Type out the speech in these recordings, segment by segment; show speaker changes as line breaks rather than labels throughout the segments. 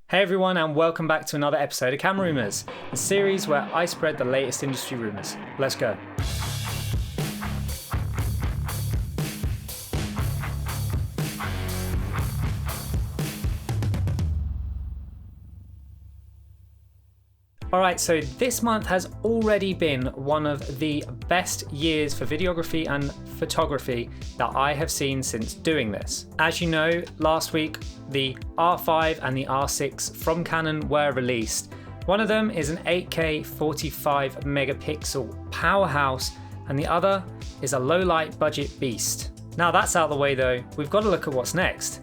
Hey everyone, and welcome back to another episode of Camerumours, the series where I spread the latest industry rumours. Let's go. Alright, so this month has already been one of the best years for videography and photography that I have seen since doing this. As you know, last week the R5 and the R6 from Canon were released. One of them is an 8K 45 megapixel powerhouse and the other is a low light budget beast. Now that's out of the way though, we've got to look at what's next.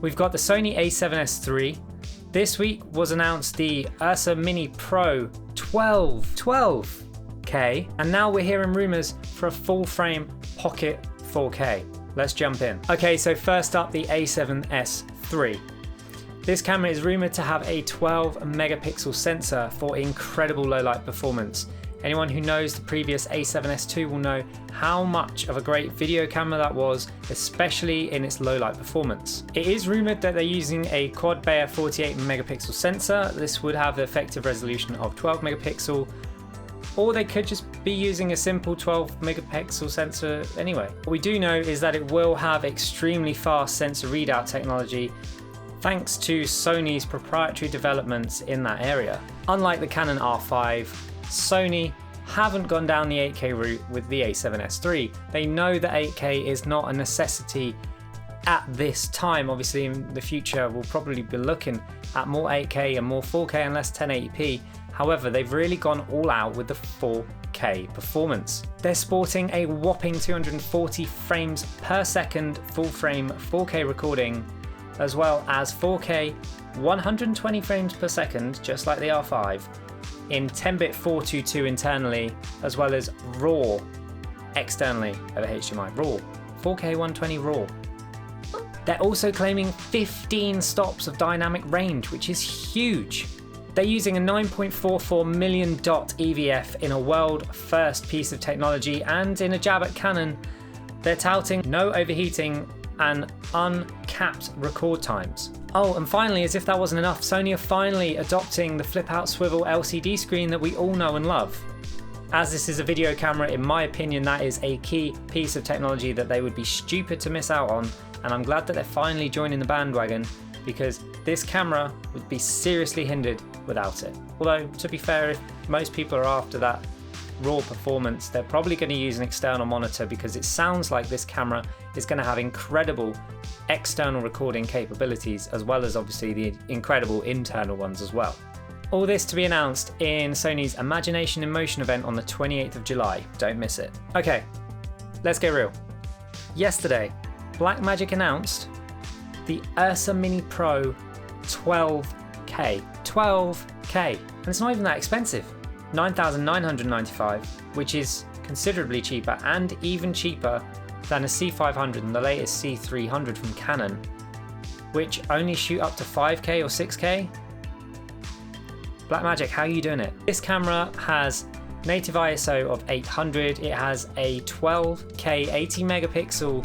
We've got the Sony A7S III. This week was announced the URSA Mini Pro 12K, and now we're hearing rumours for a full frame pocket 4K. Let's jump in. Okay, so first up, the A7S III. This camera is rumoured to have a 12 megapixel sensor for incredible low light performance. Anyone who knows the previous A7S II will know how much of a great video camera that was, especially in its low light performance. It is rumoured that they're using a quad Bayer 48 megapixel sensor. This would have the effective resolution of 12 megapixel, or they could just be using a simple 12 megapixel sensor anyway. What we do know is that it will have extremely fast sensor readout technology thanks to Sony's proprietary developments in that area. Unlike the Canon R5, Sony haven't gone down the 8K route with the A7S III. They know that 8K is not a necessity at this time. Obviously in the future we'll probably be looking at more 8K and more 4K and less 1080p. However, they've really gone all out with the 4K performance. They're sporting a whopping 240 frames per second full frame 4K recording, as well as 4K 120 frames per second, just like the R5, in 10-bit 422 internally, as well as RAW externally over HDMI. RAW, 4K 120 RAW. They're also claiming 15 stops of dynamic range, which is huge. They're using a 9.44 million dot EVF in a world first piece of technology, and in a jab at Canon, they're touting no overheating and uncapped record times. Oh, and finally, as if that wasn't enough, Sony are finally adopting the flip-out swivel LCD screen that we all know and love. As this is a video camera, in my opinion, that is a key piece of technology that they would be stupid to miss out on, and I'm glad that they're finally joining the bandwagon, because this camera would be seriously hindered without it. Although, to be fair, if most people are after that raw performance, they're probably going to use an external monitor, because it sounds like this camera is going to have incredible external recording capabilities, as well as obviously the incredible internal ones as well. All this to be announced in Sony's Imagination in Motion event on the 28th of July. Don't miss it. Okay, let's get real. Yesterday, Blackmagic announced the URSA Mini Pro 12K. 12K. And it's not even that expensive. $9,995, which is considerably cheaper, and even cheaper than a C500 and the latest C300 from Canon, which only shoot up to 5K or 6K. Blackmagic, how are you doing it? This camera has native ISO of 800. It has a 12K 80 megapixel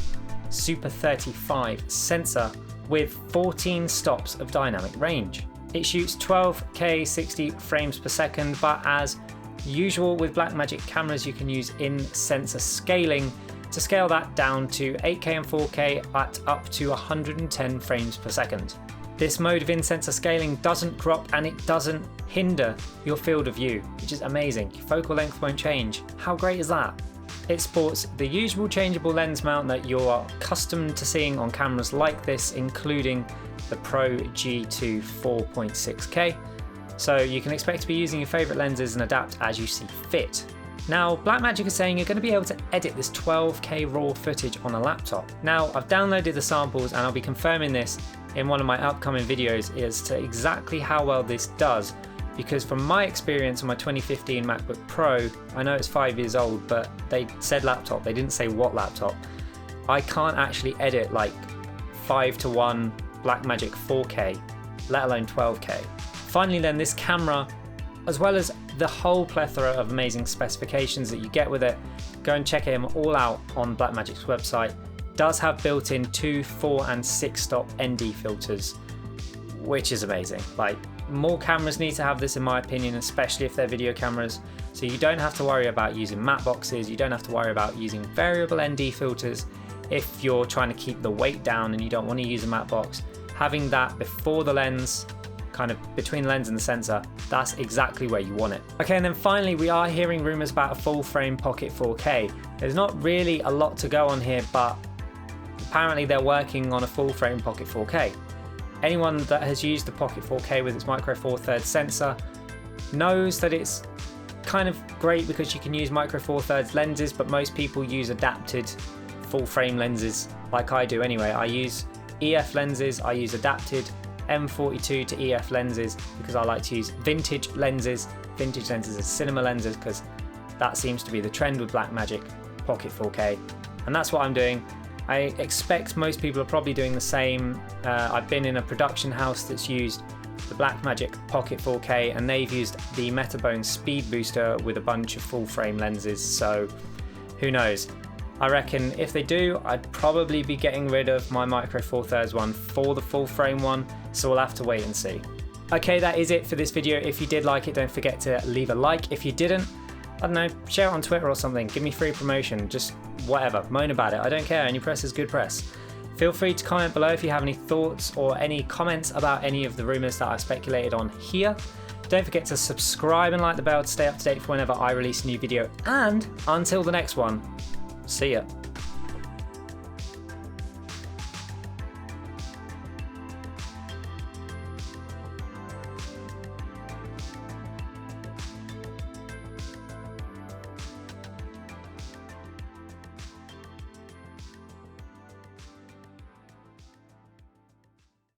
Super 35 sensor with 14 stops of dynamic range. It shoots 12K 60 frames per second, but as usual with Blackmagic cameras, you can use in-sensor scaling to scale that down to 8K and 4K at up to 110 frames per second. This mode of in-sensor scaling doesn't crop and it doesn't hinder your field of view, which is amazing. Your focal length won't change. How great is that? It sports the usual changeable lens mount that you're accustomed to seeing on cameras like this, including the Pro G2 4.6K, so you can expect to be using your favourite lenses and adapt as you see fit. Now, Blackmagic is saying you're going to be able to edit this 12K raw footage on a laptop. Now, I've downloaded the samples and I'll be confirming this in one of my upcoming videos as to exactly how well this does, because from my experience on my 2015 MacBook Pro, I know it's 5 years old, but they said laptop, they didn't say what laptop. I can't actually edit like 5:1 Blackmagic 4K, let alone 12K. Finally then, this camera, as well as the whole plethora of amazing specifications that you get with it, go and check them all out on Blackmagic's website, does have built-in 2, 4 and 6 stop ND filters, which is amazing. Like, more cameras need to have this in my opinion, especially if they're video cameras. So you don't have to worry about using matte boxes, you don't have to worry about using variable ND filters if you're trying to keep the weight down and you don't want to use a matte box. Having that before the lens, kind of between the lens and the sensor, that's exactly where you want it. Okay, and then finally we are hearing rumors about a full frame Pocket 4K. There's not really a lot to go on here, but apparently they're working on a full frame Pocket 4K. Anyone that has used the Pocket 4K with its micro four thirds sensor knows that it's kind of great because you can use micro four thirds lenses, but most people use adapted full frame lenses like I do anyway. I use EF lenses, I use adapted M42 to EF lenses because I like to use vintage lenses as cinema lenses, because that seems to be the trend with Blackmagic Pocket 4K, and that's what I'm doing. I expect most people are probably doing the same. I've been in a production house that's used the Blackmagic Pocket 4K, and they've used the Metabone Speed Booster with a bunch of full frame lenses, so who knows. I reckon if they do, I'd probably be getting rid of my micro four thirds one for the full frame one, so we'll have to wait and see. Okay, that is it for this video. If you did like it, don't forget to leave a like. If you didn't, I don't know, share it on Twitter or something, give me free promotion, just whatever, moan about it, I don't care, any press is good press. Feel free to comment below if you have any thoughts or any comments about any of the rumours that I've speculated on here. Don't forget to subscribe and like the bell to stay up to date for whenever I release a new video, and until the next one, see ya.